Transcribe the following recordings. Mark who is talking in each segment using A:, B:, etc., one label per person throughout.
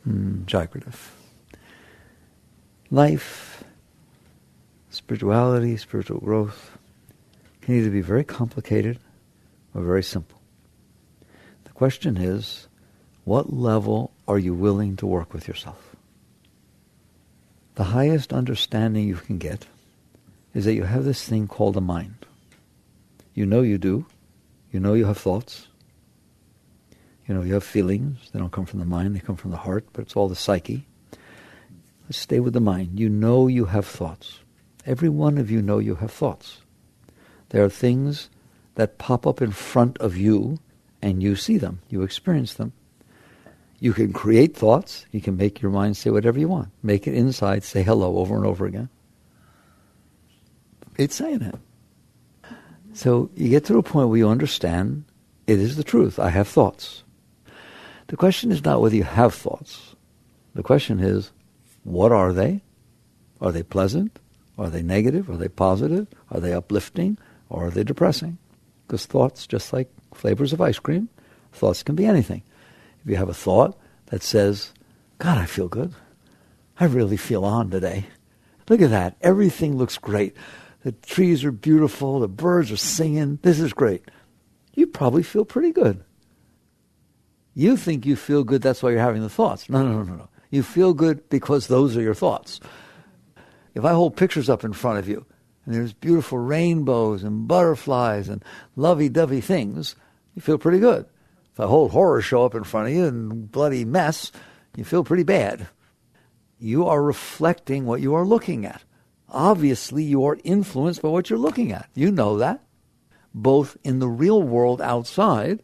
A: Jagrative. Life, spirituality, spiritual growth can either be very complicated or very simple. The question is, what level are you willing to work with yourself? The highest understanding you can get is that you have this thing called a mind. You know you do. You know you have thoughts. You know you have feelings. They don't come from the mind, they come from the heart, but it's all the psyche. Let's stay with the mind. You know you have thoughts. Every one of you know you have thoughts. There are things that pop up in front of you and you see them. You experience them. You can create thoughts. You can make your mind say whatever you want. Make it inside, say hello over and over again. It's saying it. So you get to a point where you understand it is the truth. I have thoughts. The question is not whether you have thoughts. The question is, what are they? Are they pleasant? Are they negative? Are they positive? Are they uplifting? Or are they depressing? Because thoughts, just like flavors of ice cream, thoughts can be anything. If you have a thought that says, God, I feel good. I really feel on today. Look at that. Everything looks great. The trees are beautiful. The birds are singing. This is great. You probably feel pretty good. You think you feel good, that's why you're having the thoughts. No. You feel good because those are your thoughts. If I hold pictures up in front of you, and there's beautiful rainbows and butterflies and lovey-dovey things, you feel pretty good. If a whole horror show up in front of you and bloody mess, you feel pretty bad. You are reflecting what you are looking at. Obviously, you are influenced by what you're looking at. You know that, both in the real world outside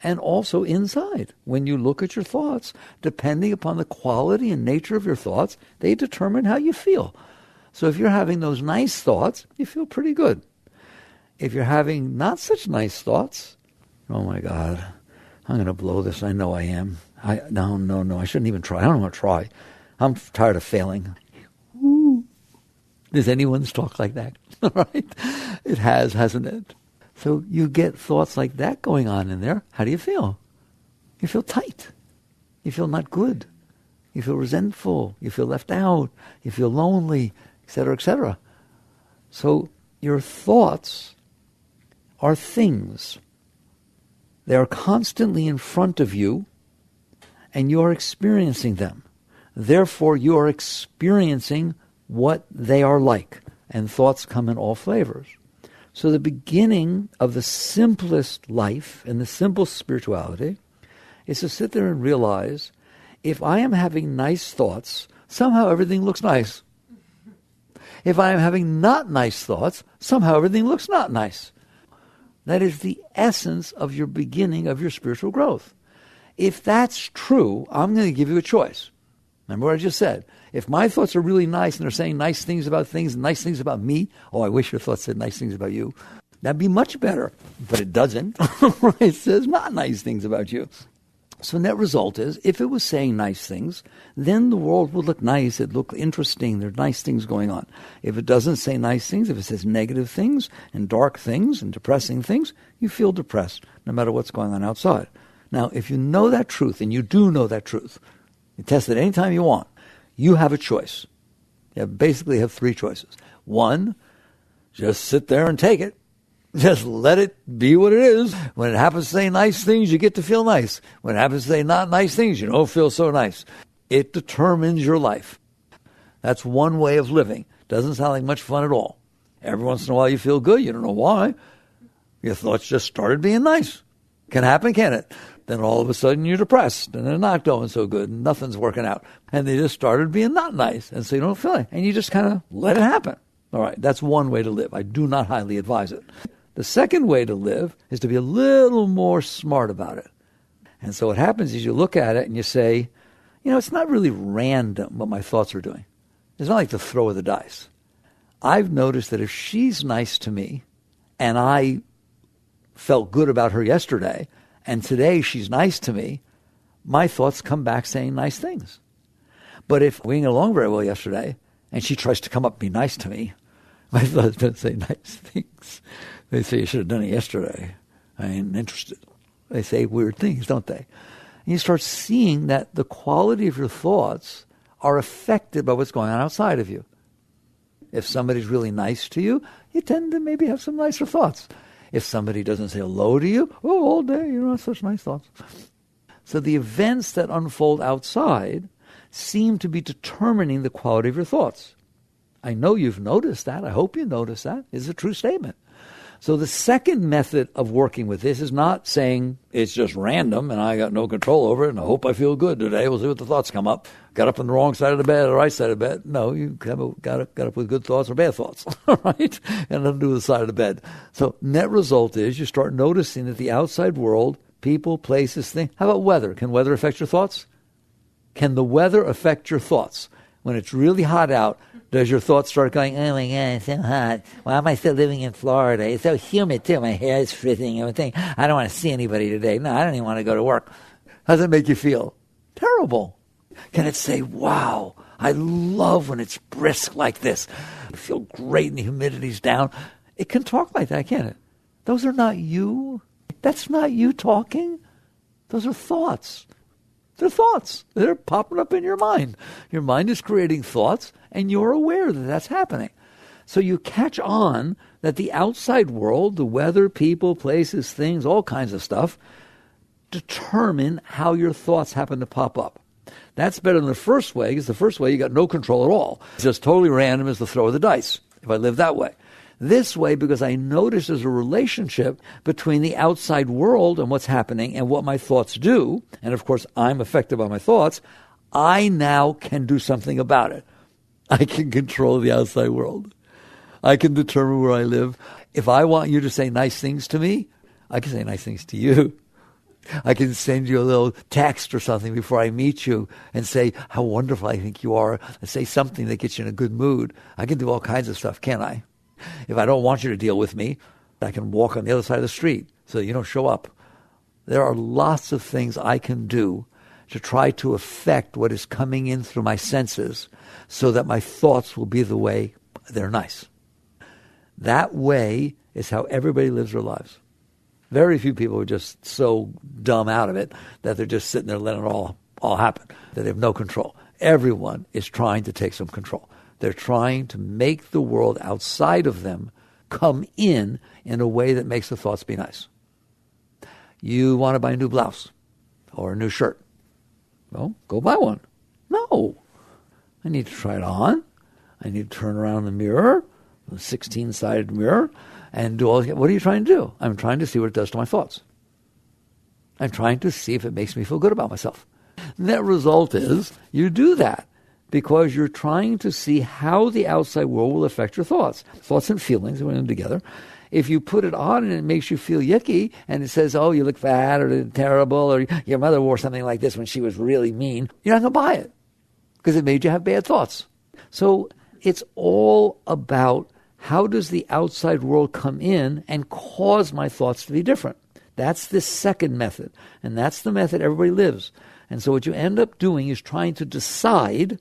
A: and also inside. When you look at your thoughts, depending upon the quality and nature of your thoughts, they determine how you feel. So if you're having those nice thoughts, you feel pretty good. If you're having not such nice thoughts, oh my God, I'm going to blow this. I know I am. No, I shouldn't even try. I don't want to try. I'm tired of failing. Ooh. Does anyone's talk like that? Right? It has, hasn't it? So you get thoughts like that going on in there. How do you feel? You feel tight. You feel not good. You feel resentful. You feel left out. You feel lonely, etc., etc. So your thoughts are things. They are constantly in front of you, and you are experiencing them. Therefore, you are experiencing what they are like, and thoughts come in all flavors. So the beginning of the simplest life and the simplest spirituality is to sit there and realize, if I am having nice thoughts, somehow everything looks nice. If I am having not nice thoughts, somehow everything looks not nice. That is the essence of your beginning of your spiritual growth. If that's true, I'm going to give you a choice. Remember what I just said. If my thoughts are really nice and they're saying nice things about things and nice things about me, oh, I wish your thoughts said nice things about you. That'd be much better. But it doesn't. It says not nice things about you. So net result is, if it was saying nice things, then the world would look nice. It'd look interesting. There are nice things going on. If it doesn't say nice things, if it says negative things and dark things and depressing things, you feel depressed no matter what's going on outside. Now, if you know that truth, and you do know that truth, you test it anytime you want, you have a choice. You basically have three choices. One, just sit there and take it. Just let it be what it is. When it happens to say nice things, you get to feel nice. When it happens to say not nice things, you don't feel so nice. It determines your life. That's one way of living. Doesn't sound like much fun at all. Every once in a while you feel good. You don't know why. Your thoughts just started being nice. Can happen, can it? Then all of a sudden you're depressed and they're not going so good and nothing's working out. And they just started being not nice. And so you don't feel it. And you just kind of let it happen. All right, that's one way to live. I do not highly advise it. The second way to live is to be a little more smart about it. And so what happens is you look at it and you say, it's not really random what my thoughts are doing. It's not like the throw of the dice. I've noticed that if she's nice to me and I felt good about her yesterday, and today she's nice to me, my thoughts come back saying nice things. But if we didn't get along very well yesterday, and she tries to come up and be nice to me, my thoughts don't say nice things. They say, you should have done it yesterday. I ain't interested. They say weird things, don't they? And you start seeing that the quality of your thoughts are affected by what's going on outside of you. If somebody's really nice to you, you tend to maybe have some nicer thoughts. If somebody doesn't say hello to you, all day you don't have such nice thoughts. So the events that unfold outside seem to be determining the quality of your thoughts. I know you've noticed that. I hope you noticed that. It's a true statement. So the second method of working with this is not saying it's just random and I got no control over it and I hope I feel good today. We'll see what the thoughts come up. Got up on the wrong side of the bed or the right side of the bed. No, you got up with good thoughts or bad thoughts, right? And nothing to do with the side of the bed. So net result is you start noticing that the outside world, people, places, things. How about weather? Can weather affect your thoughts? Can the weather affect your thoughts? When it's really hot out, does your thoughts start going, oh my God, it's so hot. Why am I still living in Florida? It's so humid too. My hair is frizzing and everything. I don't want to see anybody today. No, I don't even want to go to work. How does that make you feel? Terrible. Can it say, wow, I love when it's brisk like this. I feel great and the humidity's down. It can talk like that, can't it? Those are not you. That's not you talking. Those are thoughts. They're thoughts. They're popping up in your mind. Your mind is creating thoughts, and you're aware that that's happening. So you catch on that the outside world, the weather, people, places, things, all kinds of stuff, determine how your thoughts happen to pop up. That's better than the first way, because the first way you got no control at all. It's just totally random as the throw of the dice, if I live that way. This way, because I notice there's a relationship between the outside world and what's happening and what my thoughts do, and of course I'm affected by my thoughts, I now can do something about it. I can control the outside world. I can determine where I live. If I want you to say nice things to me, I can say nice things to you. I can send you a little text or something before I meet you and say how wonderful I think you are, and say something that gets you in a good mood. I can do all kinds of stuff, can't I? If I don't want you to deal with me, I can walk on the other side of the street so you don't show up. There are lots of things I can do to try to affect what is coming in through my senses so that my thoughts will be the way they're nice. That way is how everybody lives their lives. Very few people are just so dumb out of it that they're just sitting there letting it all happen, that they have no control. Everyone is trying to take some control. They're trying to make the world outside of them come in a way that makes the thoughts be nice. You want to buy a new blouse or a new shirt. Well, go buy one. No. I need to try it on. I need to turn around in the mirror, the 16-sided mirror, and do all. What are you trying to do? I'm trying to see what it does to my thoughts. I'm trying to see if it makes me feel good about myself. Net result is you do that because you're trying to see how the outside world will affect your thoughts. Thoughts and feelings went in together. If you put it on and it makes you feel yucky and it says, oh, you look fat or terrible or your mother wore something like this when she was really mean, you're not going to buy it because it made you have bad thoughts. So it's all about how does the outside world come in and cause my thoughts to be different. That's the second method, and that's the method everybody lives. And so what you end up doing is trying to decide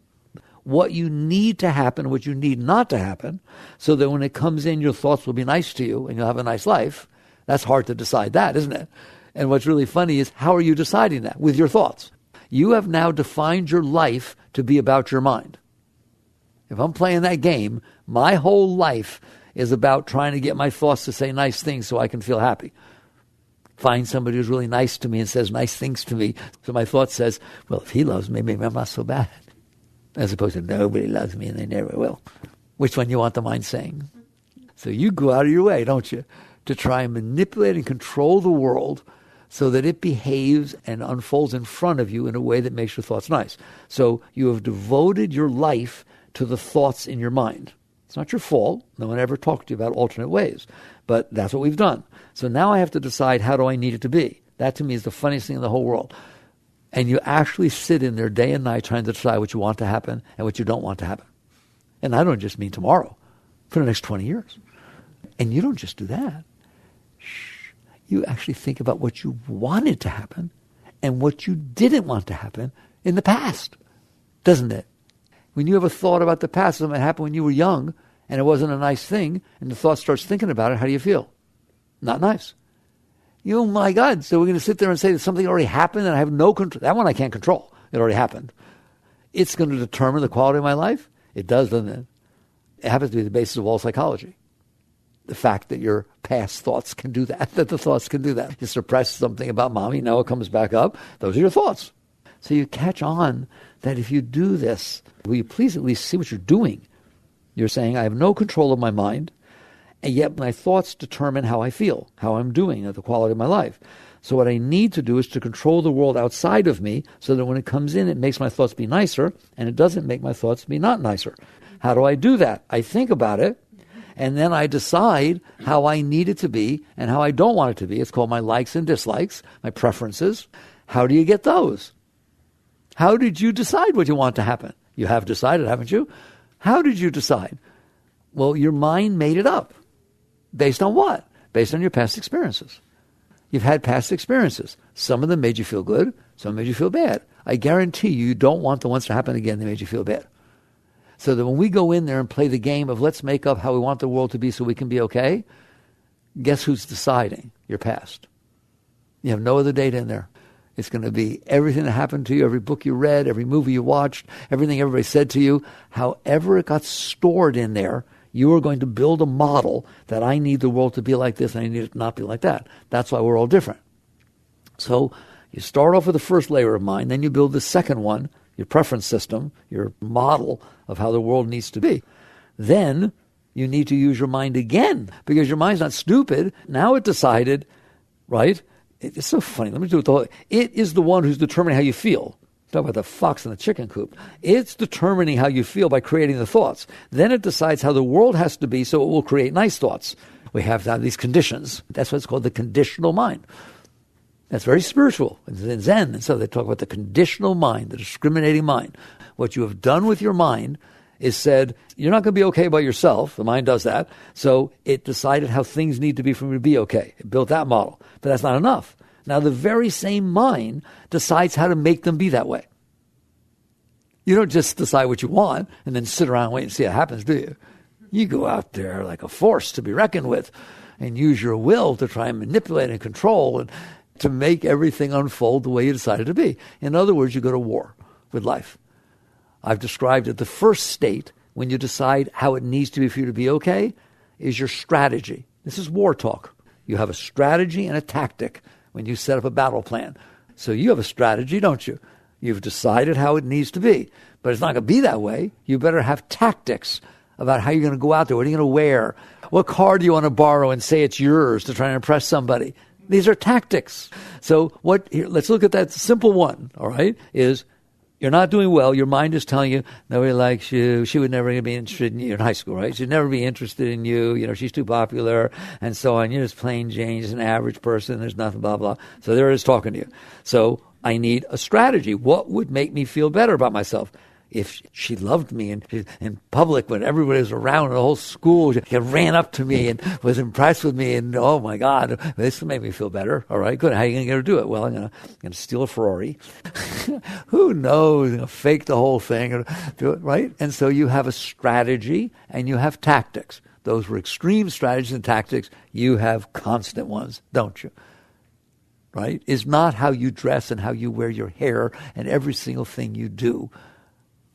A: what you need to happen, what you need not to happen, so that when it comes in, your thoughts will be nice to you and you'll have a nice life. That's hard to decide that, isn't it? And what's really funny is, how are you deciding that? With your thoughts. You have now defined your life to be about your mind. If I'm playing that game, my whole life is about trying to get my thoughts to say nice things so I can feel happy. Find somebody who's really nice to me and says nice things to me. So my thought says, well, if he loves me, maybe I'm not so bad. As opposed to nobody loves me and they never will. Which one you want the mind saying? So you go out of your way, don't you, to try and manipulate and control the world so that it behaves and unfolds in front of you in a way that makes your thoughts nice. So you have devoted your life to the thoughts in your mind. It's not your fault. No one ever talked to you about alternate ways. But that's what we've done. So now I have to decide, how do I need it to be? That to me is the funniest thing in the whole world. And you actually sit in there day and night trying to decide what you want to happen and what you don't want to happen. And I don't just mean tomorrow, for the next 20 years. And you don't just do that. You actually think about what you wanted to happen and what you didn't want to happen in the past, doesn't it? When you have a thought about the past, something that happened when you were young and it wasn't a nice thing, and the thought starts thinking about it, how do you feel? Not nice. Oh my God. So we're going to sit there and say that something already happened and I have no control. That one I can't control. It already happened. It's going to determine the quality of my life? It does, doesn't it? It happens to be the basis of all psychology. The fact that your past thoughts can do that, that the thoughts can do that. You suppress something about mommy, now it comes back up. Those are your thoughts. So you catch on that if you do this, will you please at least see what you're doing? You're saying, I have no control of my mind, and yet my thoughts determine how I feel, how I'm doing, the quality of my life. So what I need to do is to control the world outside of me so that when it comes in, it makes my thoughts be nicer, and it doesn't make my thoughts be not nicer. How do I do that? I think about it, and then I decide how I need it to be and how I don't want it to be. It's called my likes and dislikes, my preferences. How do you get those? How did you decide what you want to happen? You have decided, haven't you? How did you decide? Well, your mind made it up. Based on what? Based on your past experiences. You've had past experiences. Some of them made you feel good. Some made you feel bad. I guarantee you don't want the ones to happen again that made you feel bad. So that when we go in there and play the game of let's make up how we want the world to be so we can be okay, guess who's deciding? Your past. You have no other data in there. It's going to be everything that happened to you, every book you read, every movie you watched, everything everybody said to you. However it got stored in there, you are going to build a model that I need the world to be like this and I need it to not be like that. That's why we're all different. So you start off with the first layer of mind, then you build the second one, your preference system, your model of how the world needs to be. Then you need to use your mind again because your mind's not stupid. Now it decided, right? It's so funny. Let me do it. It is the one who's determining how you feel. Talk about the fox in the chicken coop. It's determining how you feel by creating the thoughts. Then it decides how the world has to be so it will create nice thoughts. We have to have these conditions. That's what's called the conditional mind. That's very spiritual. It's in Zen. And so they talk about the conditional mind, the discriminating mind. What you have done with your mind is said, you're not going to be okay by yourself. The mind does that. So it decided how things need to be for me to be okay. It built that model. But that's not enough. Now the very same mind decides how to make them be that way. You don't just decide what you want and then sit around and wait and see what happens, do you? You go out there like a force to be reckoned with and use your will to try and manipulate and control and to make everything unfold the way you decided to be. In other words, you go to war with life. I've described it. The first state, when you decide how it needs to be for you to be okay, is your strategy. This is war talk. You have a strategy and a tactic when you set up a battle plan. So you have a strategy, don't you? You've decided how it needs to be. But it's not going to be that way. You better have tactics about how you're going to go out there. What are you going to wear? What car do you want to borrow and say it's yours to try and impress somebody? These are tactics. So let's look at that simple one, all right, is you're not doing well. Your mind is telling you, nobody likes you. She would never be interested in you in high school, right? She'd never be interested in you. You know, she's too popular and so on. You're just plain Jane, just an average person. There's nothing, blah, blah. So there it is talking to you. So I need a strategy. What would make me feel better about myself? If she loved me in public when everybody was around in the whole school, she ran up to me and was impressed with me and, oh my God, this will make me feel better. All right, good. How are you going to get her to do it? Well, I'm going to steal a Ferrari. Who knows? I'm going to fake the whole thing and do it, right? And so you have a strategy and you have tactics. Those were extreme strategies and tactics. You have constant ones, don't you? Right? Is not how you dress and how you wear your hair and every single thing you do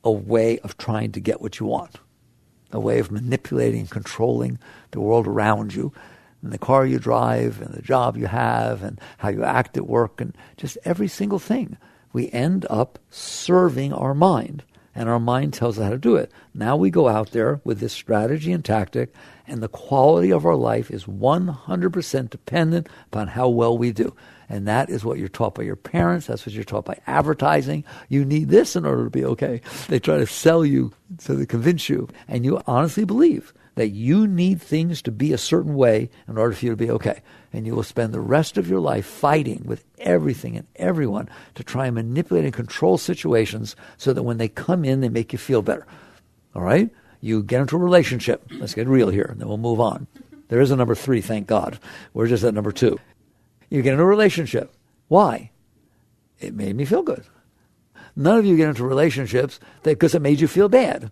A: a way of trying to get what you want, a way of manipulating and controlling the world around you, and the car you drive, and the job you have, and how you act at work, and just every single thing. We end up serving our mind, and our mind tells us how to do it. Now we go out there with this strategy and tactic, and the quality of our life is 100% dependent upon how well we do. And that is what you're taught by your parents. That's what you're taught by advertising. You need this in order to be okay. They try to sell you so they convince you. And you honestly believe that you need things to be a certain way in order for you to be okay. And you will spend the rest of your life fighting with everything and everyone to try and manipulate and control situations so that when they come in, they make you feel better. All right? You get into a relationship. Let's get real here, and then we'll move on. There is a number 3, thank God. We're just at number 2. You get into a relationship. Why? It made me feel good. None of you get into relationships because it made you feel bad.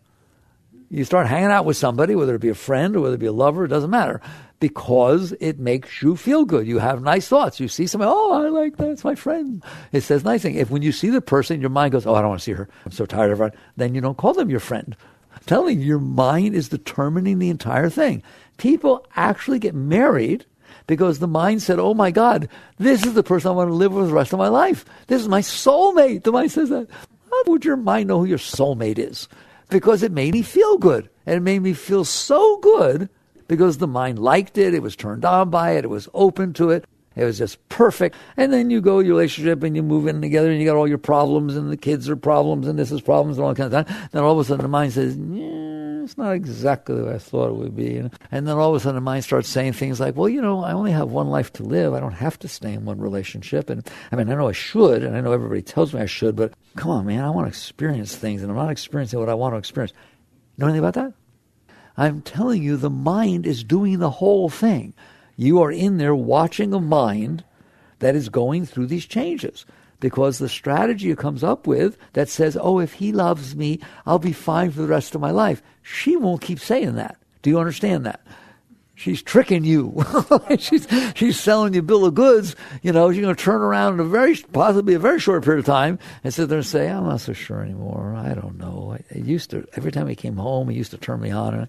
A: You start hanging out with somebody, whether it be a friend or whether it be a lover, it doesn't matter, because it makes you feel good. You have nice thoughts. You see somebody, oh, I like that. It's my friend. It says nice thing. If when you see the person, your mind goes, oh, I don't want to see her. I'm so tired of her. Then you don't call them your friend. I'm telling you, your mind is determining the entire thing. People actually get married because the mind said, oh my God, this is the person I want to live with the rest of my life. This is my soulmate. The mind says that. How would your mind know who your soulmate is? Because it made me feel good. And it made me feel so good because the mind liked it. It was turned on by it. It was open to it. It was just perfect. And then you go your relationship and you move in together and you got all your problems and the kids are problems and this is problems and all that kind of stuff. Then all of a sudden the mind says, yeah, it's not exactly the way I thought it would be. And then all of a sudden the mind starts saying things like, well, I only have one life to live. I don't have to stay in one relationship. And I mean, I know I should, and I know everybody tells me I should, but come on, man, I want to experience things and I'm not experiencing what I want to experience. Know anything about that? I'm telling you, the mind is doing the whole thing. You are in there watching a mind that is going through these changes because the strategy it comes up with that says, oh, if he loves me, I'll be fine for the rest of my life. She won't keep saying that. Do you understand that? She's tricking you. she's selling you a bill of goods. She's going to turn around in possibly a very short period of time and sit there and say, I'm not so sure anymore. I don't know. Every time he came home, he used to turn me on.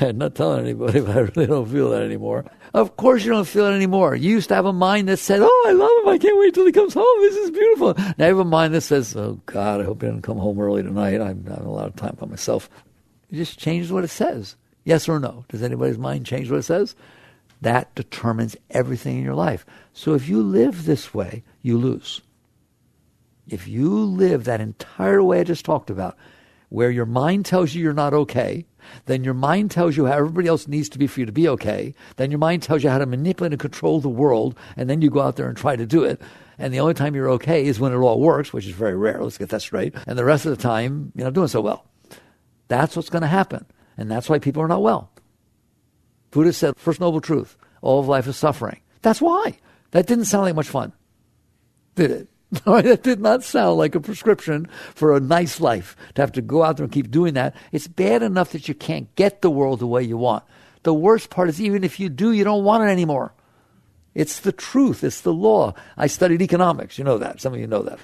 A: I'm not telling anybody, but I really don't feel that anymore. Of course you don't feel it anymore. You used to have a mind that said, oh, I love him. I can't wait till he comes home. This is beautiful. Now you have a mind that says, oh, God, I hope he doesn't come home early tonight. I'm having a lot of time by myself. You just change what it says. Yes or no? Does anybody's mind change what it says? That determines everything in your life. So if you live this way, you lose. If you live that entire way I just talked about, where your mind tells you you're not okay, then your mind tells you how everybody else needs to be for you to be okay, then your mind tells you how to manipulate and control the world, and then you go out there and try to do it. And the only time you're okay is when it all works, which is very rare. Let's get that straight. And the rest of the time, you're not doing so well. That's what's going to happen. And that's why people are not well. Buddha said, first noble truth, all of life is suffering. That's why. That didn't sound like much fun, did it? That did not sound like a prescription for a nice life, to have to go out there and keep doing that. It's bad enough that you can't get the world the way you want. The worst part is even if you do, you don't want it anymore. It's the truth. It's the law. I studied economics. You know that. Some of you know that.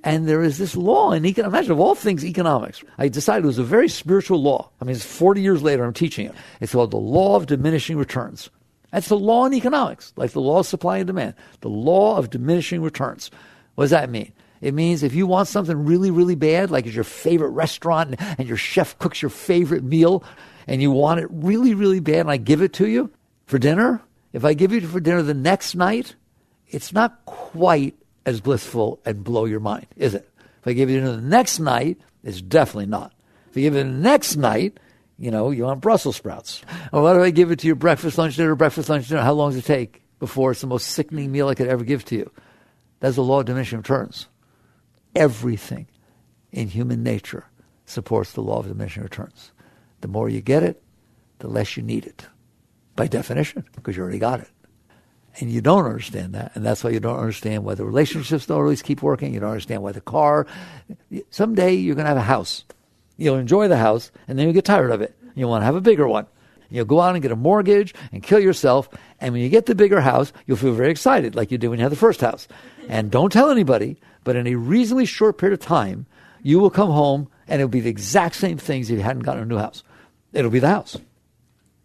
A: And there is this law in economics. Imagine, of all things, economics. I decided it was a very spiritual law. I mean, it's 40 years later, I'm teaching it. It's called the law of diminishing returns. That's the law in economics, like the law of supply and demand. The law of diminishing returns. What does that mean? It means if you want something really, really bad, like it's your favorite restaurant and your chef cooks your favorite meal, and you want it really, really bad, and I give it to you for dinner, if I give it for dinner the next night, it's not quite as blissful and blow your mind, is it? If I give it dinner the next night, it's definitely not. If you give it the next night, you want Brussels sprouts. Or what if I give it to you breakfast, lunch, dinner, how long does it take before it's the most sickening meal I could ever give to you? That's the law of diminishing returns. Everything in human nature supports the law of diminishing returns. The more you get it, the less you need it. By definition, because you already got it. And you don't understand that. And that's why you don't understand why the relationships don't always keep working. You don't understand why the car. Someday you're going to have a house. You'll enjoy the house, and then you'll get tired of it. You'll want to have a bigger one. You'll go out and get a mortgage and kill yourself. And when you get the bigger house, you'll feel very excited like you did when you had the first house. And don't tell anybody, but in a reasonably short period of time, you will come home and it'll be the exact same things if you hadn't gotten a new house. It'll be the house.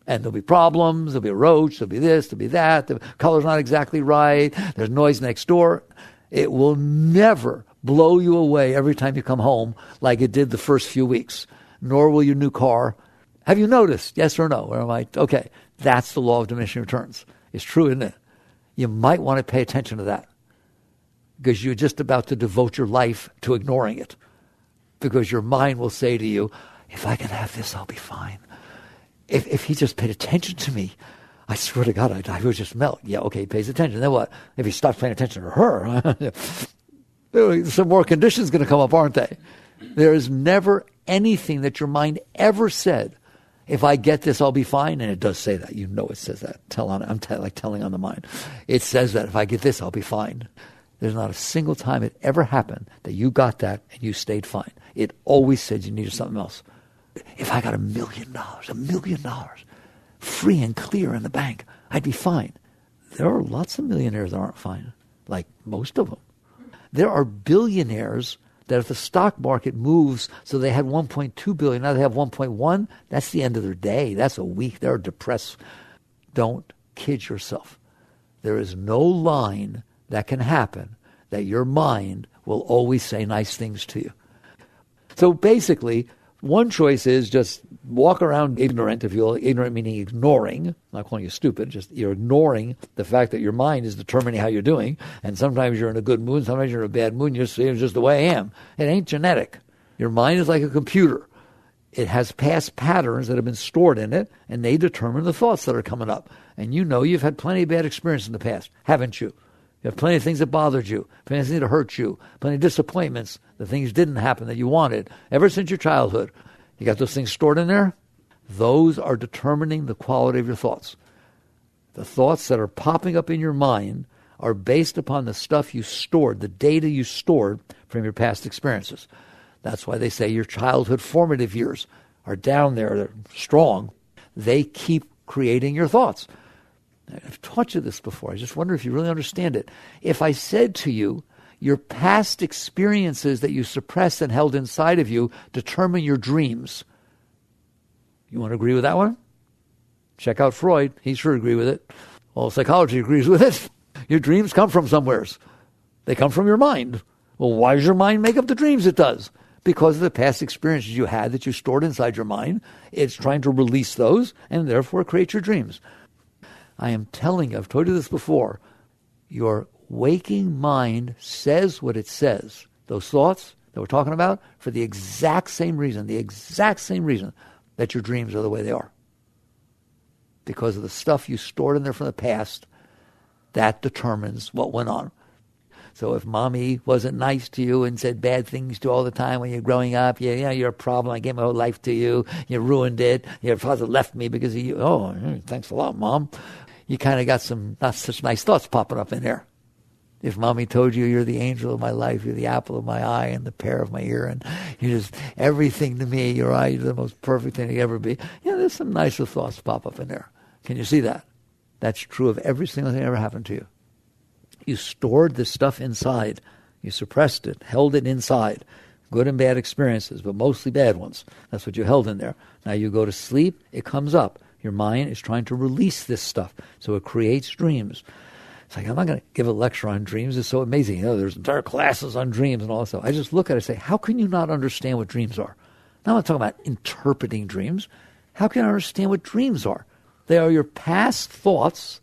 A: And there'll be problems, there'll be a roach, there'll be this, there'll be that, the color's not exactly right, there's noise next door. It will never blow you away every time you come home like it did the first few weeks, nor will your new car. Have you noticed? Yes or no? Or am I, okay, that's the law of diminishing returns. It's true, isn't it? You might want to pay attention to that because you're just about to devote your life to ignoring it because your mind will say to you, if I can have this, I'll be fine. If he just paid attention to me, I swear to God, I would just melt. Yeah, okay, he pays attention. Then what? If he stops paying attention to her, some more conditions going to come up, aren't they? There is never anything that your mind ever said, if I get this, I'll be fine. And it does say that. You know it says that. Like telling on the mind. It says that if I get this, I'll be fine. There's not a single time it ever happened that you got that and you stayed fine. It always said you needed something else. If I got $1 million, free and clear in the bank, I'd be fine. There are lots of millionaires that aren't fine, like most of them. There are billionaires that if the stock market moves, so they had 1.2 billion, now they have 1.1, that's the end of their day. That's a week. They're depressed. Don't kid yourself. There is no line that can happen that your mind will always say nice things to you. So basically, one choice is just walk around ignorant, if you will. Ignorant meaning ignoring. I'm not calling you stupid. Just you're ignoring the fact that your mind is determining how you're doing. And sometimes you're in a good mood, sometimes you're in a bad mood, and you're saying, it's just the way I am. It ain't genetic. Your mind is like a computer. It has past patterns that have been stored in it, and they determine the thoughts that are coming up. And you know you've had plenty of bad experiences in the past, haven't you? You have plenty of things that bothered you, plenty of things that hurt you, plenty of disappointments, the things didn't happen that you wanted, ever since your childhood. You got those things stored in there? Those are determining the quality of your thoughts. The thoughts that are popping up in your mind are based upon the stuff you stored, the data you stored from your past experiences. That's why they say your childhood formative years are down there, they're strong. They keep creating your thoughts. I've taught you this before. I just wonder if you really understand it. If I said to you, your past experiences that you suppressed and held inside of you determine your dreams. You want to agree with that one? Check out Freud. He sure agrees with it. All psychology agrees with it. Your dreams come from somewheres. They come from your mind. Well, why does your mind make up the dreams it does? Because of the past experiences you had that you stored inside your mind. It's trying to release those and therefore create your dreams. I am telling you, I've told you this before, your waking mind says what it says. Those thoughts that we're talking about, for the exact same reason that your dreams are the way they are. Because of the stuff you stored in there from the past, that determines what went on. So if mommy wasn't nice to you and said bad things to you all the time when you're growing up, you're a problem. I gave my whole life to you. You ruined it. Your father left me because of you. Oh, thanks a lot, Mom. You kind of got some not such nice thoughts popping up in there. If mommy told you you're the angel of my life, you're the apple of my eye and the pear of my ear, and you're just everything to me, you're the most perfect thing you ever be, there's some nicer thoughts pop up in there. Can you see that? That's true of every single thing that ever happened to you. You stored this stuff inside. You suppressed it, held it inside. Good and bad experiences, but mostly bad ones. That's what you held in there. Now you go to sleep, it comes up. Your mind is trying to release this stuff, so it creates dreams. It's like, I'm not going to give a lecture on dreams. It's so amazing. There's entire classes on dreams and all that stuff. I just look at it and say, how can you not understand what dreams are? Now I'm not talking about interpreting dreams. How can I understand what dreams are? They are your past thoughts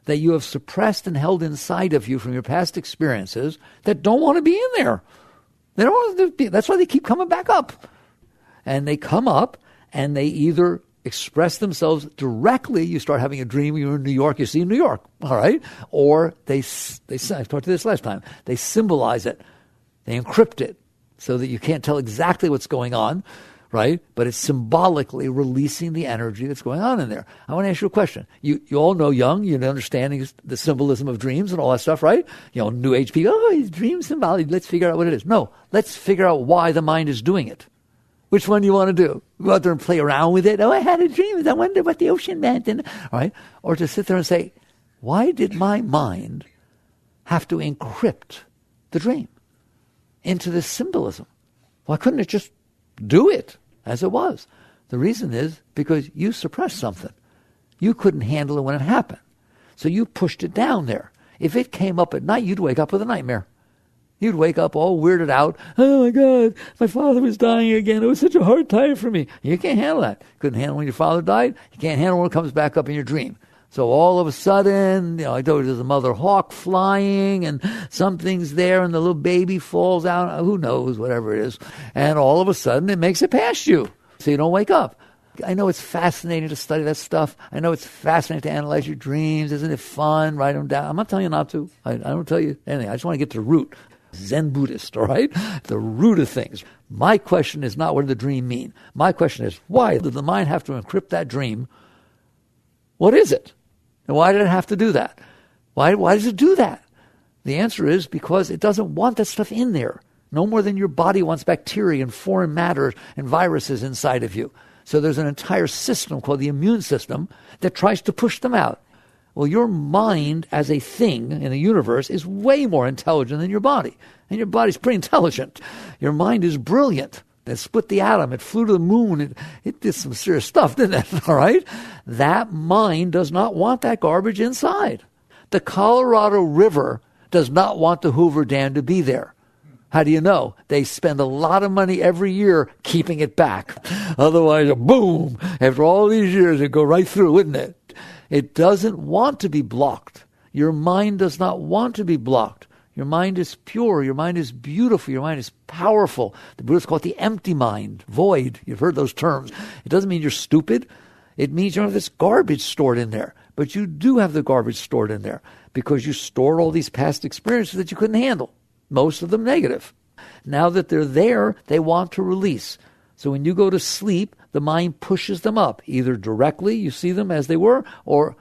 A: that you have suppressed and held inside of you from your past experiences that don't want to be in there. They don't want to be. That's why they keep coming back up. And they come up and they either express themselves directly. You start having a dream, you're in New York, you see New York, all right? Or they I talked to this last time, they symbolize it. They encrypt it so that you can't tell exactly what's going on, right? But it's symbolically releasing the energy that's going on in there. I want to ask you a question. You all know young, you understand the symbolism of dreams and all that stuff, right? New age people, it's dream symbolic, let's figure out what it is. No, let's figure out why the mind is doing it. Which one do you want to do? Go out there and play around with it. Oh, I had a dream. I wonder what the ocean meant. All right? Or to sit there and say, why did my mind have to encrypt the dream into this symbolism? Why couldn't it just do it as it was? The reason is because you suppressed something. You couldn't handle it when it happened. So you pushed it down there. If it came up at night, you'd wake up with a nightmare. You'd wake up all weirded out. Oh, my God, my father was dying again. It was such a hard time for me. You can't handle that. Couldn't handle when your father died. You can't handle when it comes back up in your dream. So all of a sudden, I told you there's a mother hawk flying and something's there and the little baby falls out. Who knows, whatever it is. And all of a sudden, it makes it past you. So you don't wake up. I know it's fascinating to study that stuff. I know it's fascinating to analyze your dreams. Isn't it fun? Write them down. I'm not telling you not to. I don't tell you anything. I just want to get to the root. Zen Buddhist, all right? The root of things. My question is not what did the dream mean. My question is, why did the mind have to encrypt that dream? What is it? And why did it have to do that? Why does it do that? The answer is because it doesn't want that stuff in there. No more than your body wants bacteria and foreign matter and viruses inside of you. So there's an entire system called the immune system that tries to push them out. Well, your mind as a thing in the universe is way more intelligent than your body. And your body's pretty intelligent. Your mind is brilliant. It split the atom. It flew to the moon. It did some serious stuff, didn't it? All right? That mind does not want that garbage inside. The Colorado River does not want the Hoover Dam to be there. How do you know? They spend a lot of money every year keeping it back. Otherwise, boom, after all these years, it'd go right through, wouldn't it? It doesn't want to be blocked. Your mind does not want to be blocked. Your mind is pure. Your mind is beautiful. Your mind is powerful. The Buddhists call it the empty mind, void. You've heard those terms. It doesn't mean you're stupid. It means you don't have this garbage stored in there. But you do have the garbage stored in there because you stored all these past experiences that you couldn't handle, most of them negative. Now that they're there, they want to release. So when you go to sleep, the mind pushes them up, either directly, you see them as they were, or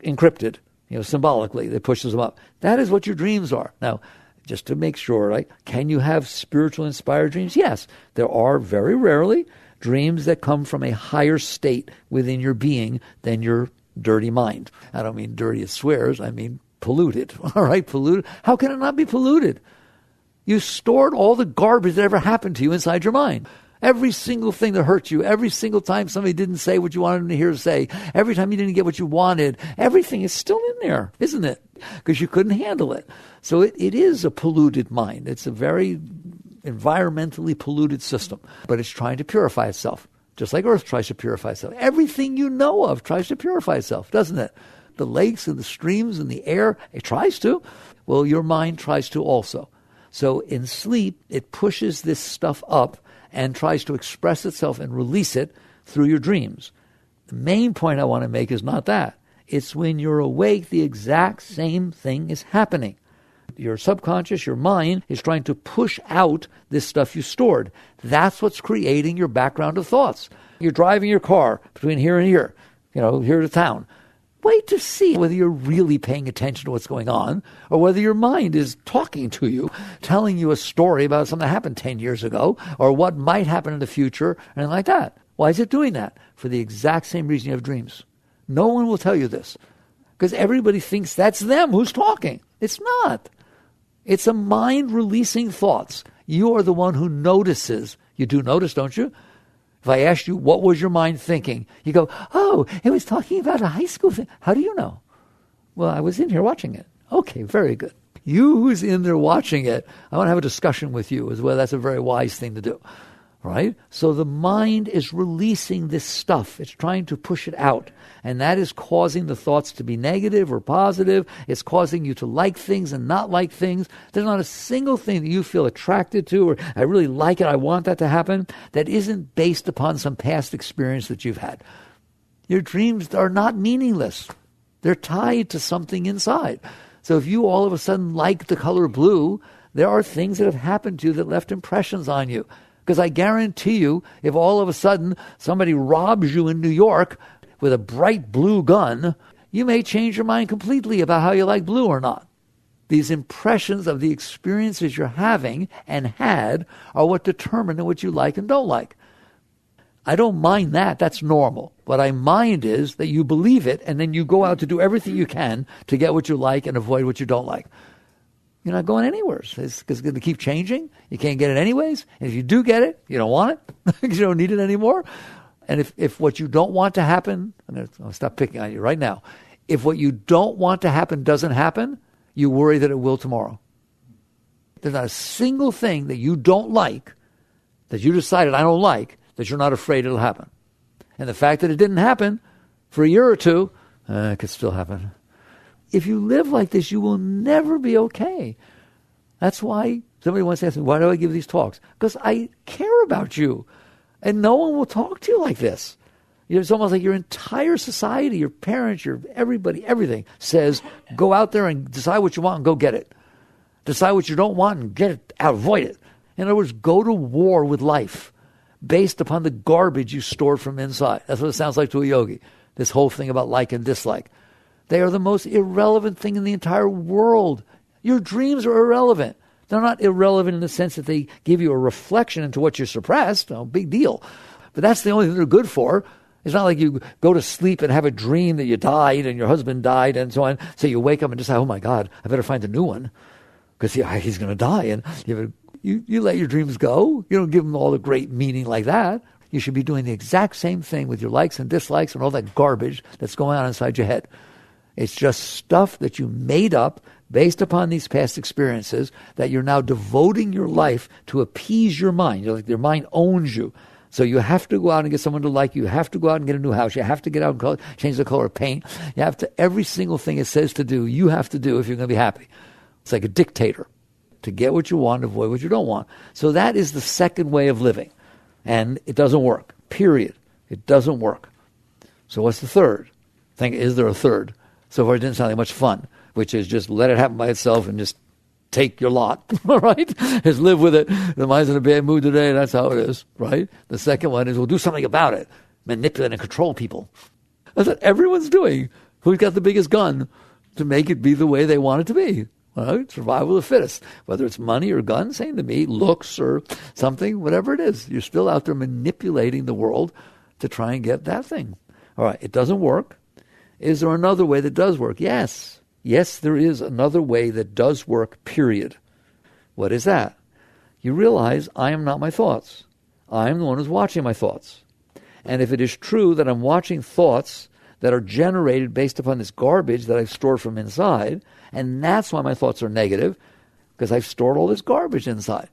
A: encrypted, symbolically, it pushes them up. That is what your dreams are. Now, just to make sure, right, can you have spiritual inspired dreams? Yes. There are very rarely dreams that come from a higher state within your being than your dirty mind. I don't mean dirty as swears, I mean polluted. All right, polluted. How can it not be polluted? You stored all the garbage that ever happened to you inside your mind. Every single thing that hurt you, every single time somebody didn't say what you wanted them to hear say, every time you didn't get what you wanted, everything is still in there, isn't it? Because you couldn't handle it. So it is a polluted mind. It's a very environmentally polluted system, but it's trying to purify itself, just like Earth tries to purify itself. Everything you know of tries to purify itself, doesn't it? The lakes and the streams and the air, it tries to. Well, your mind tries to also. So in sleep, it pushes this stuff up and tries to express itself and release it through your dreams. The main point I want to make is not that. It's when you're awake, the exact same thing is happening. Your subconscious, your mind, is trying to push out this stuff you stored. That's what's creating your background of thoughts. You're driving your car between here and here, here to town. Wait to see whether you're really paying attention to what's going on or whether your mind is talking to you, telling you a story about something that happened 10 years ago or what might happen in the future, or anything like that. Why is it doing that? For the exact same reason you have dreams. No one will tell you this because everybody thinks that's them who's talking. It's not. It's a mind releasing thoughts. You are the one who notices. You do notice, don't you? If I asked you, what was your mind thinking? You go, oh, it was talking about a high school thing. How do you know? Well, I was in here watching it. Okay, very good. You who's in there watching it, I want to have a discussion with you as well. That's a very wise thing to do. Right? So the mind is releasing this stuff. It's trying to push it out. And that is causing the thoughts to be negative or positive. It's causing you to like things and not like things. There's not a single thing that you feel attracted to or I really like it, I want that to happen, that isn't based upon some past experience that you've had. Your dreams are not meaningless. They're tied to something inside. So if you all of a sudden like the color blue, there are things that have happened to you that left impressions on you. Because I guarantee you, if all of a sudden somebody robs you in New York with a bright blue gun, you may change your mind completely about how you like blue or not. These impressions of the experiences you're having and had are what determine what you like and don't like. I don't mind that. That's normal. What I mind is that you believe it and then you go out to do everything you can to get what you like and avoid what you don't like. You're not going anywhere. It's going to keep changing. You can't get it anyways. And if you do get it, you don't want it. You don't need it anymore. And if what you don't want to happen, I'll stop picking on you right now. If what you don't want to happen doesn't happen, you worry that it will tomorrow. There's not a single thing that you don't like, that you decided I don't like, that you're not afraid it'll happen. And the fact that it didn't happen for a year or two, it could still happen. If you live like this, you will never be okay. That's why somebody once asked me, why do I give these talks? Because I care about you. And no one will talk to you like this. It's almost like your entire society, your parents, your everybody, everything says, go out there and decide what you want and go get it. Decide what you don't want and get it out, avoid it. In other words, go to war with life based upon the garbage you stored from inside. That's what it sounds like to a yogi. This whole thing about like and dislike. They are the most irrelevant thing in the entire world. Your dreams are irrelevant. They're not irrelevant in the sense that they give you a reflection into what you suppressed. No, big deal. But that's the only thing they're good for. It's not like you go to sleep and have a dream that you died and your husband died and so on. So you wake up and decide, oh my God, I better find a new one because he's going to die. And you let your dreams go. You don't give them all the great meaning like that. You should be doing the exact same thing with your likes and dislikes and all that garbage that's going on inside your head. It's just stuff that you made up based upon these past experiences that you're now devoting your life to appease your mind. You're like your mind owns you. So you have to go out and get someone to like you. You have to go out and get a new house. You have to get out and change the color of paint. You have to, every single thing it says to do, you have to do if you're going to be happy. It's like a dictator. To get what you want, avoid what you don't want. So that is the second way of living. And it doesn't work. Period. It doesn't work. So what's the third? Is there a third? So far it didn't sound like much fun, which is just let it happen by itself and just take your lot, all right? Just live with it. The mind's in a bad mood today, and that's how it is, right? The second one is we'll do something about it. Manipulate and control people. That's what everyone's doing. Who's got the biggest gun to make it be the way they want it to be? Right? Survival of the fittest. Whether it's money or guns, same to me, looks or something, whatever it is. You're still out there manipulating the world to try and get that thing. All right, it doesn't work. Is there another way that does work? Yes. Yes, there is another way that does work, period. What is that? You realize I am not my thoughts. I am the one who's watching my thoughts. And if it is true that I'm watching thoughts that are generated based upon this garbage that I've stored from inside, and that's why my thoughts are negative, because I've stored all this garbage inside.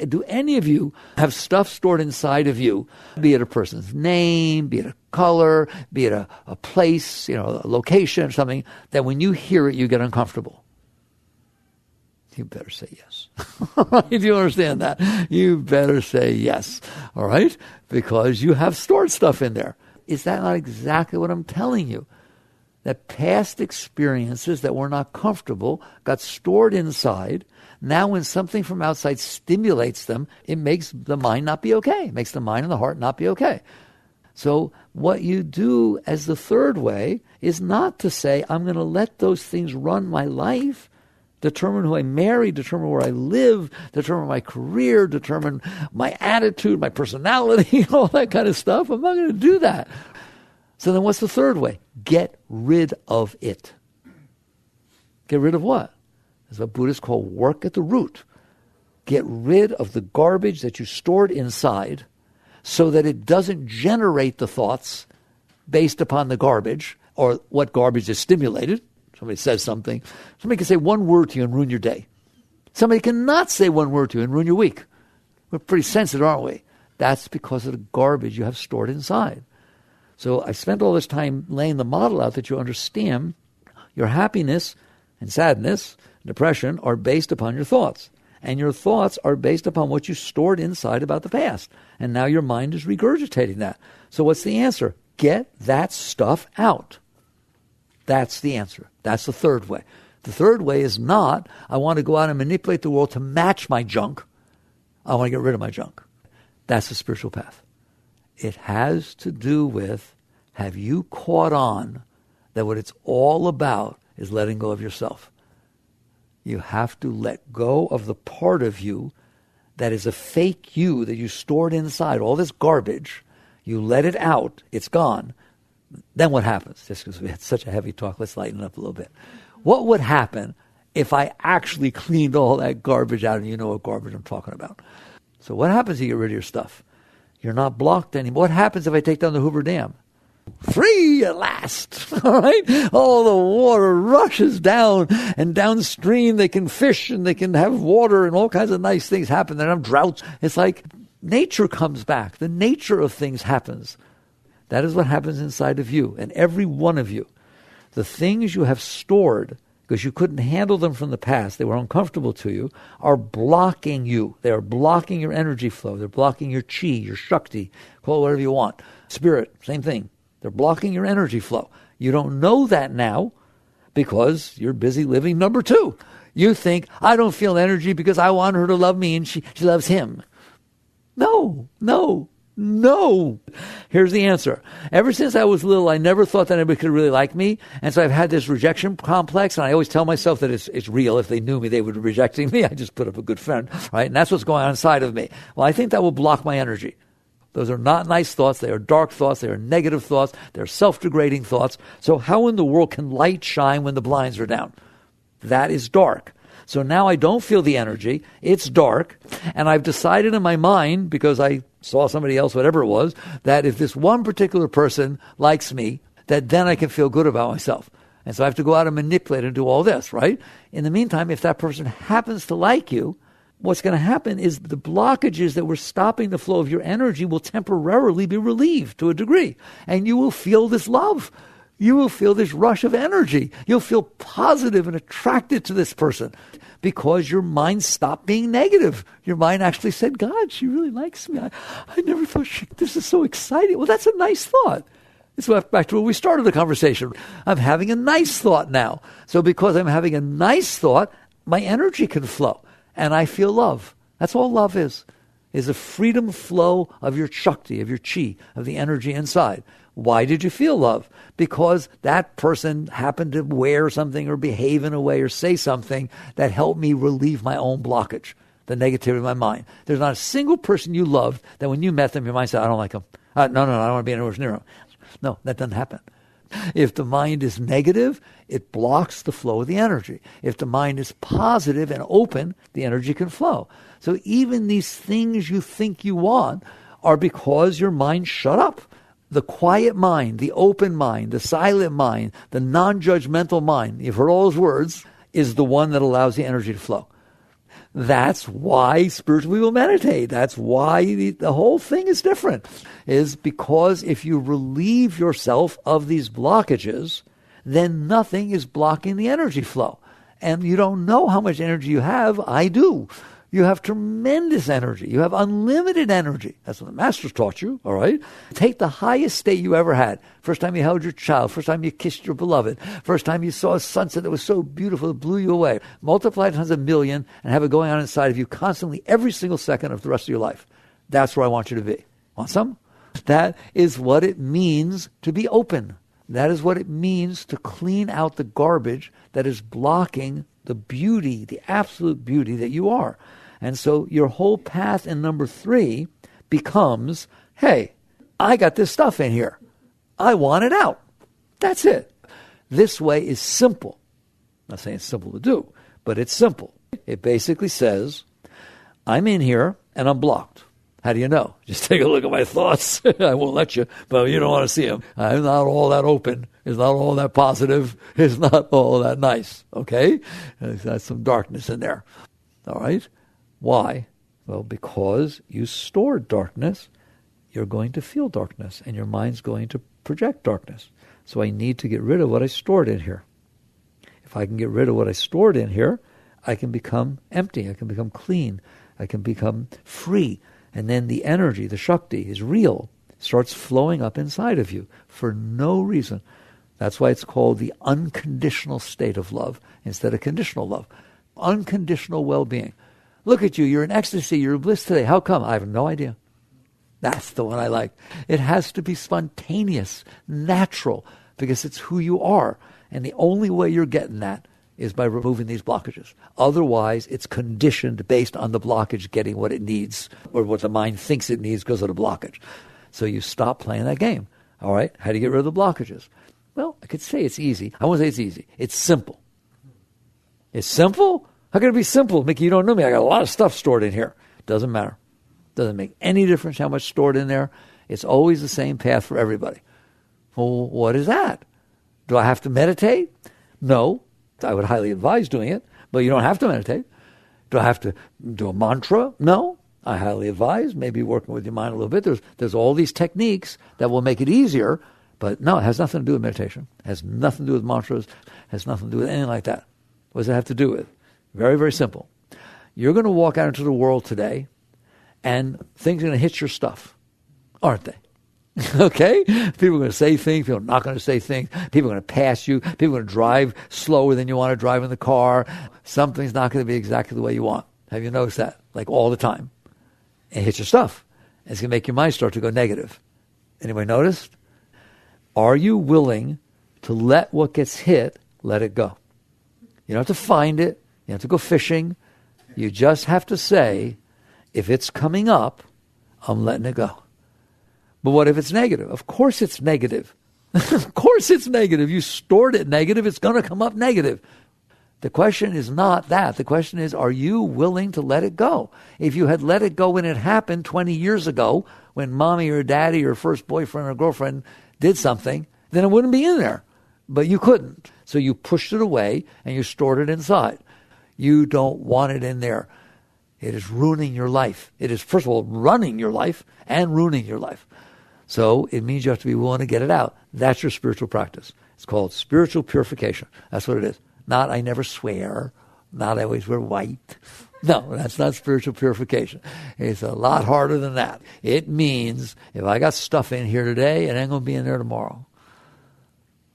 A: Do any of you have stuff stored inside of you, be it a person's name, be it a color, be it a place, a location or something, that when you hear it, you get uncomfortable? You better say yes. If you understand that, you better say yes, all right? Because you have stored stuff in there. Is that not exactly what I'm telling you? That past experiences that were not comfortable got stored inside. Now when something from outside stimulates them, it makes the mind not be okay. It makes the mind and the heart not be okay. So what you do as the third way is not to say, I'm going to let those things run my life, determine who I marry, determine where I live, determine my career, determine my attitude, my personality, all that kind of stuff. I'm not going to do that. So then what's the third way? Get rid of it. Get rid of what? That's what Buddhists call work at the root. Get rid of the garbage that you stored inside so that it doesn't generate the thoughts based upon the garbage or what garbage is stimulated. Somebody says something. Somebody can say one word to you and ruin your day. Somebody cannot say one word to you and ruin your week. We're pretty sensitive, aren't we? That's because of the garbage you have stored inside. So I spent all this time laying the model out that you understand your happiness and sadness, depression are based upon your thoughts. And your thoughts are based upon what you stored inside about the past. And now your mind is regurgitating that. So what's the answer? Get that stuff out. That's the answer. That's the third way. The third way is not, I want to go out and manipulate the world to match my junk. I want to get rid of my junk. That's the spiritual path. It has to do with, have you caught on that what it's all about is letting go of yourself? You have to let go of the part of you that is a fake you that you stored inside, all this garbage. You let it out, it's gone. Then what happens? Just because we had such a heavy talk, let's lighten it up a little bit. What would happen if I actually cleaned all that garbage out? And you know what garbage I'm talking about. So what happens if you get rid of your stuff? You're not blocked anymore. What happens if I take down the Hoover Dam? Free at last, all right? All the water rushes down, and downstream they can fish and they can have water and all kinds of nice things happen. They have droughts. It's like nature comes back. The nature of things happens. That is what happens inside of you and every one of you. The things you have stored, because you couldn't handle them from the past, they were uncomfortable to you, are blocking you. They are blocking your energy flow. They're blocking your chi, your shakti, call it whatever you want. Spirit, same thing. They're blocking your energy flow. You don't know that now because you're busy living number two. You think, I don't feel energy because I want her to love me and she loves him. No. No. Here's the answer. Ever since I was little, I never thought that anybody could really like me. And so I've had this rejection complex, and I always tell myself that it's real. If they knew me, they would be rejecting me. I just put up a good front, right? And that's what's going on inside of me. Well, I think that will block my energy. Those are not nice thoughts. They are dark thoughts. They are negative thoughts. They're self-degrading thoughts. So how in the world can light shine when the blinds are down? That is dark. So now I don't feel the energy. It's dark. And I've decided in my mind, because I saw somebody else, whatever it was, that if this one particular person likes me, that then I can feel good about myself. And so I have to go out and manipulate and do all this, right? In the meantime, if that person happens to like you, what's going to happen is the blockages that were stopping the flow of your energy will temporarily be relieved to a degree. And you will feel this love. You will feel this rush of energy. You'll feel positive and attracted to this person because your mind stopped being negative. Your mind actually said, God, she really likes me. I never thought this is so exciting. Well, that's a nice thought. It's back to where we started the conversation. I'm having a nice thought now. So because I'm having a nice thought, my energy can flow and I feel love. That's all love is a freedom flow of your Shakti, of your chi, of the energy inside. Why did you feel love? Because that person happened to wear something or behave in a way or say something that helped me relieve my own blockage, the negativity of my mind. There's not a single person you loved that when you met them, your mind said, I don't like them. No, I don't want to be anywhere near them. No, that doesn't happen. If the mind is negative, it blocks the flow of the energy. If the mind is positive and open, the energy can flow. So even these things you think you want are because your mind shut up. The quiet mind, the open mind, the silent mind, the non-judgmental mind, you've heard all those words, is the one that allows the energy to flow. That's why spiritual people meditate. That's why the whole thing is different, is because if you relieve yourself of these blockages, then nothing is blocking the energy flow. And you don't know how much energy you have. I do. You have tremendous energy. You have unlimited energy. That's what the masters taught you, all right? Take the highest state you ever had. First time you held your child. First time you kissed your beloved. First time you saw a sunset that was so beautiful it blew you away. Multiply it times 1,000,000 and have it going on inside of you constantly every single second of the rest of your life. That's where I want you to be. Want some? That is what it means to be open. That is what it means to clean out the garbage that is blocking the beauty, the absolute beauty that you are. And so your whole path in number 3 becomes, hey, I got this stuff in here. I want it out. That's it. This way is simple. I'm not saying it's simple to do, but it's simple. It basically says, I'm in here and I'm blocked. How do you know? Just take a look at my thoughts. I won't let you, but you don't want to see them. I'm not all that open. It's not all that positive. It's not all that nice. Okay? There's got some darkness in there. All right? Why? Well, because you stored darkness, you're going to feel darkness, and your mind's going to project darkness. So I need to get rid of what I stored in here. If I can get rid of what I stored in here, I can become empty. I can become clean. I can become free. And then the energy, the Shakti, is real, starts flowing up inside of you for no reason. That's why it's called the unconditional state of love instead of conditional love. Unconditional well-being. Look at you, you're in ecstasy, you're in bliss today. How come? I have no idea. That's the one I like. It has to be spontaneous, natural, because it's who you are. And the only way you're getting that is by removing these blockages. Otherwise, it's conditioned based on the blockage getting what it needs or what the mind thinks it needs because of the blockage. So you stop playing that game. All right? How do you get rid of the blockages? Well, I could say it's easy. I won't say it's easy. It's simple. It's simple? How can it be simple? Mickey, you don't know me. I got a lot of stuff stored in here. Doesn't matter. Doesn't make any difference how much stored in there. It's always the same path for everybody. Well, what is that? Do I have to meditate? No. I would highly advise doing it, but you don't have to meditate. Do I have to do a mantra? No. I highly advise maybe working with your mind a little bit. There's all these techniques that will make it easier, but no, it has nothing to do with meditation. It has nothing to do with mantras. It has nothing to do with anything like that. What does it have to do with? Very, very simple. You're going to walk out into the world today, and things are going to hit your stuff, aren't they? Okay? People are going to say things. People are not going to say things. People are going to pass you. People are going to drive slower than you want to drive in the car. Something's not going to be exactly the way you want. Have you noticed that? Like all the time. It hits your stuff. It's going to make your mind start to go negative. Anybody noticed? Are you willing to let what gets hit, let it go? You don't have to find it. You don't have to go fishing. You just have to say, if it's coming up, I'm letting it go. But what if it's negative? Of course it's negative. Of course it's negative. You stored it negative, it's going to come up negative. The question is not that. The question is, are you willing to let it go? If you had let it go when it happened 20 years ago, when mommy or daddy or first boyfriend or girlfriend did something, then it wouldn't be in there. But you couldn't. So you pushed it away and you stored it inside. You don't want it in there. It is ruining your life. It is, first of all, running your life and ruining your life. So it means you have to be willing to get it out. That's your spiritual practice. It's called spiritual purification. That's what it is. Not I never swear. Not I always wear white. No, that's not spiritual purification. It's a lot harder than that. It means if I got stuff in here today, it ain't going to be in there tomorrow.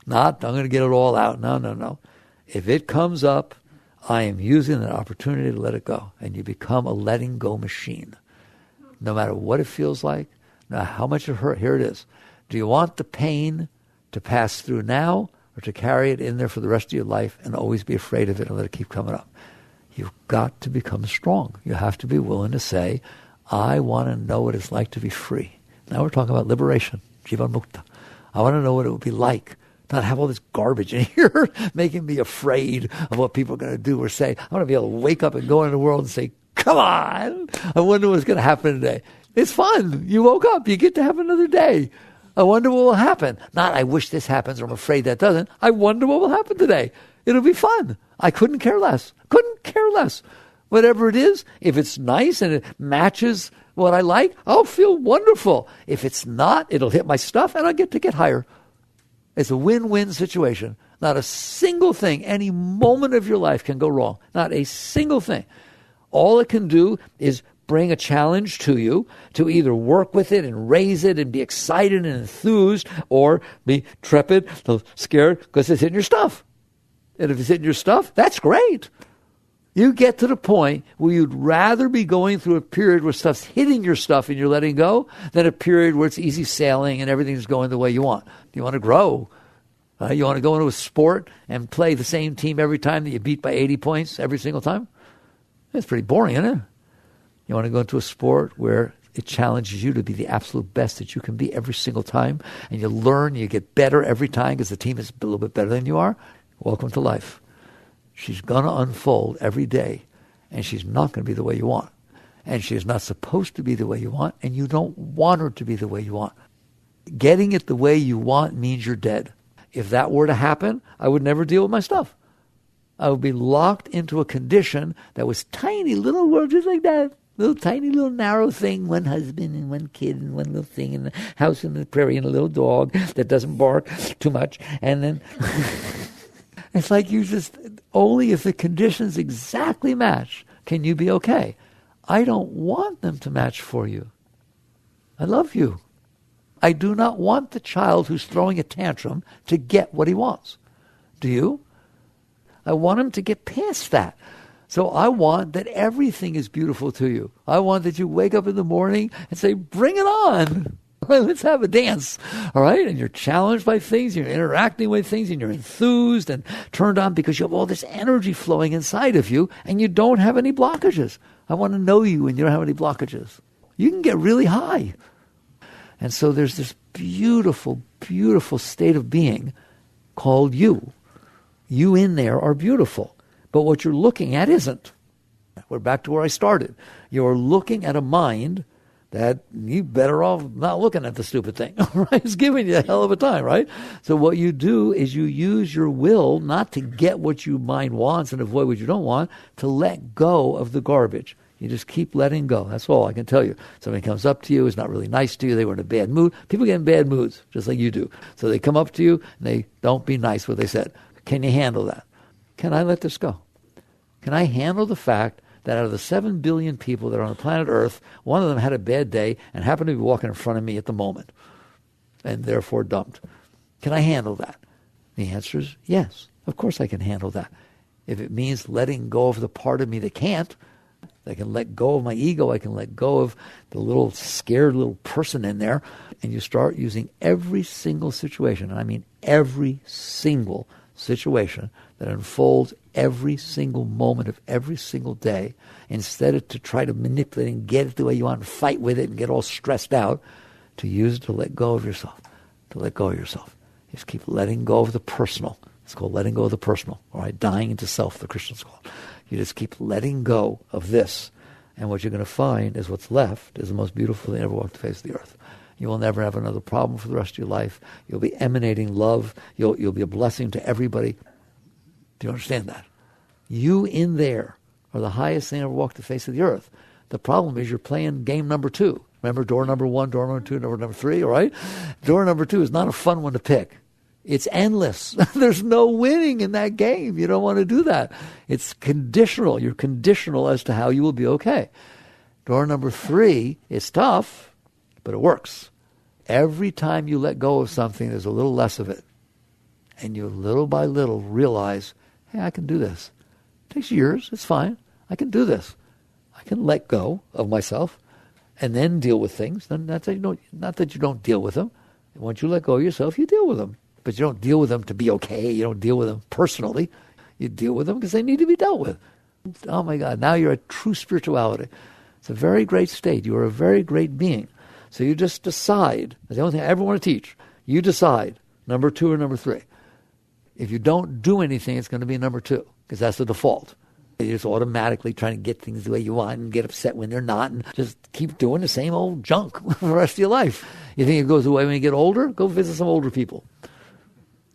A: Not I'm going to get it all out. No. If it comes up, I am using an opportunity to let it go. And you become a letting go machine. No matter what it feels like, no matter how much it hurt, here it is. Do you want the pain to pass through now or to carry it in there for the rest of your life and always be afraid of it and let it keep coming up? You've got to become strong. You have to be willing to say, I want to know what it's like to be free. Now we're talking about liberation, Jivan Mukta. I want to know what it would be like, not have all this garbage in here making me afraid of what people are going to do or say. I want to be able to wake up and go into the world and say, come on, I wonder what's going to happen today. It's fun. You woke up. You get to have another day. I wonder what will happen. Not, I wish this happens or I'm afraid that doesn't. I wonder what will happen today. It'll be fun. I couldn't care less. Couldn't care less. Whatever it is, if it's nice and it matches what I like, I'll feel wonderful. If it's not, it'll hit my stuff and I'll get to get higher. It's a win-win situation. Not a single thing, any moment of your life can go wrong. Not a single thing. All it can do is bring a challenge to you to either work with it and raise it and be excited and enthused or be trepid, scared because it's in your stuff. And if it's in your stuff, that's great. You get to the point where you'd rather be going through a period where stuff's hitting your stuff and you're letting go than a period where it's easy sailing and everything's going the way you want. You want to grow. You want to go into a sport and play the same team every time that you beat by 80 points every single time? That's pretty boring, isn't it? You want to go into a sport where it challenges you to be the absolute best that you can be every single time, and you learn, you get better every time because the team is a little bit better than you are. Welcome to life. She's going to unfold every day, and she's not going to be the way you want. And she is not supposed to be the way you want, and you don't want her to be the way you want. Getting it the way you want means you're dead. If that were to happen, I would never deal with my stuff. I would be locked into a condition that was tiny, little world just like that. Little tiny, little narrow thing, one husband and one kid and one little thing in the house in the prairie and a little dog that doesn't bark too much. And then it's like you just, only if the conditions exactly match can you be okay. I don't want them to match for you. I love you. I do not want the child who's throwing a tantrum to get what he wants. Do you? I want him to get past that. So I want that everything is beautiful to you. I want that you wake up in the morning and say, bring it on. Let's have a dance. All right? And you're challenged by things, you're interacting with things, and you're enthused and turned on because you have all this energy flowing inside of you and you don't have any blockages. I want to know you and you don't have any blockages. You can get really high. And so there's this beautiful, beautiful state of being called you. You in there are beautiful. But what you're looking at isn't. We're back to where I started. You're looking at a mind that you're better off not looking at the stupid thing. Right? It's giving you a hell of a time, right? So what you do is you use your will not to get what your mind wants and avoid what you don't want, to let go of the garbage. You just keep letting go. That's all I can tell you. Somebody comes up to you, is not really nice to you, they were in a bad mood. People get in bad moods, just like you do. So they come up to you and they don't be nice what they said. Can you handle that? Can I let this go? Can I handle the fact that out of the 7 billion people that are on the planet Earth, one of them had a bad day and happened to be walking in front of me at the moment and therefore dumped? Can I handle that? The answer is yes. Of course I can handle that. If it means letting go of the part of me that can't, I can let go of my ego. I can let go of the little scared little person in there. And you start using every single situation, and I mean every single situation that unfolds every single moment of every single day, instead of to try to manipulate and get it the way you want and fight with it and get all stressed out, to use it to let go of yourself, to let go of yourself. Just keep letting go of the personal. It's called letting go of the personal, all right? Dying into self, the Christians call it. You just keep letting go of this, and what you're going to find is what's left is the most beautiful thing ever walked the face of the earth. You will never have another problem for the rest of your life. You'll be emanating love. You'll be a blessing to everybody. Do you understand that? You in there are the highest thing ever walked the face of the earth. The problem is you're playing game number 2. Remember door number 1, door number 2, door number 3, all right? Door number 2 is not a fun one to pick. It's endless. There's no winning in that game. You don't want to do that. It's conditional. You're conditional as to how you will be okay. Door number 3 is tough, but it works. Every time you let go of something, there's a little less of it. And you little by little realize, hey, I can do this. It takes years. It's fine. I can do this. I can let go of myself and then deal with things. Not that you don't deal with them. Once you let go of yourself, you deal with them. But you don't deal with them to be okay. You don't deal with them personally. You deal with them because they need to be dealt with. Oh my God, now you're at true spirituality. It's a very great state. You are a very great being. So you just decide. That's the only thing I ever want to teach. You decide, number 2 or number 3. If you don't do anything, it's going to be number 2, because that's the default. You're just automatically trying to get things the way you want and get upset when they're not, and just keep doing the same old junk for the rest of your life. You think it goes away when you get older? Go visit some older people.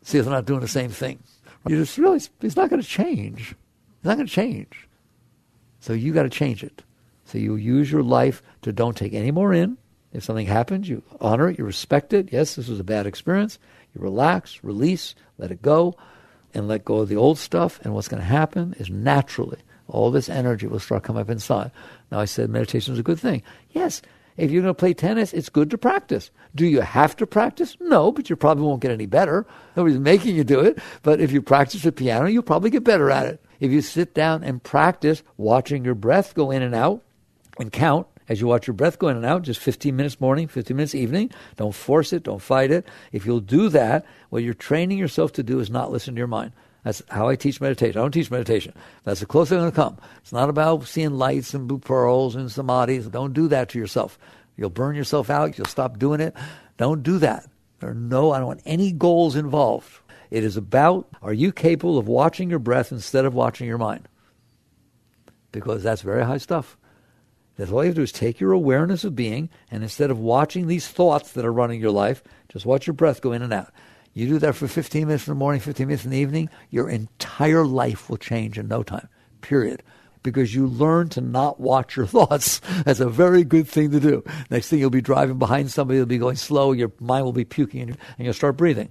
A: See if they're not doing the same thing. You just realize it's not going to change. It's not going to change. So you got to change it. So you use your life to don't take any more in. If something happens, you honor it, you respect it. Yes, this was a bad experience. You relax, release, let it go, and let go of the old stuff. And what's going to happen is naturally all this energy will start coming up inside. Now, I said meditation is a good thing. Yes, if you're going to play tennis, it's good to practice. Do you have to practice? No, but you probably won't get any better. Nobody's making you do it. But if you practice the piano, you'll probably get better at it. If you sit down and practice watching your breath go in and out and count as you watch your breath go in and out, just 15 minutes morning, 15 minutes evening. Don't force it. Don't fight it. If you'll do that, what you're training yourself to do is not listen to your mind. That's how I teach meditation. I don't teach meditation. That's the closest I'm going to come. It's not about seeing lights and blue pearls and samadhis. Don't do that to yourself. You'll burn yourself out. You'll stop doing it. Don't do that. I don't want any goals involved. It is about, are you capable of watching your breath instead of watching your mind? Because that's very high stuff. That's all you have to do is take your awareness of being, and instead of watching these thoughts that are running your life, just watch your breath go in and out. You do that for 15 minutes in the morning, 15 minutes in the evening, your entire life will change in no time, period. Because you learn to not watch your thoughts. That's a very good thing to do. Next thing, you'll be driving behind somebody, you'll be going slow, your mind will be puking, and you'll start breathing.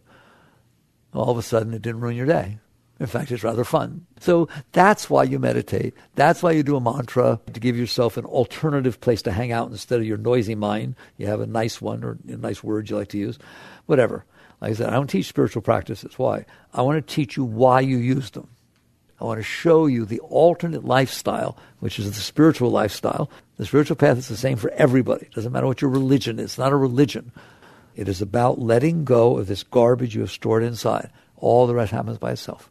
A: All of a sudden, it didn't ruin your day. In fact, it's rather fun. So that's why you meditate. That's why you do a mantra, to give yourself an alternative place to hang out instead of your noisy mind. You have a nice one or a nice word you like to use. Whatever. Like I said, I don't teach spiritual practices. Why? I want to teach you why you use them. I want to show you the alternate lifestyle, which is the spiritual lifestyle. The spiritual path is the same for everybody. It doesn't matter what your religion is. It's not a religion. It is about letting go of this garbage you have stored inside. All the rest happens by itself.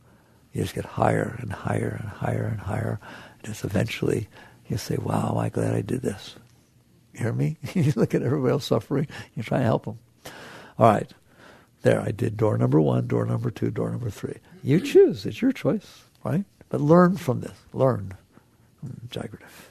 A: You just get higher and higher and higher and higher. And just eventually you say, wow, am I glad I did this? You hear me? You look at everybody else suffering. You try and help them. All right. There, I did door number 1, door number 2, door number 3. You choose. It's your choice, right? But learn from this. Learn. Jagrative.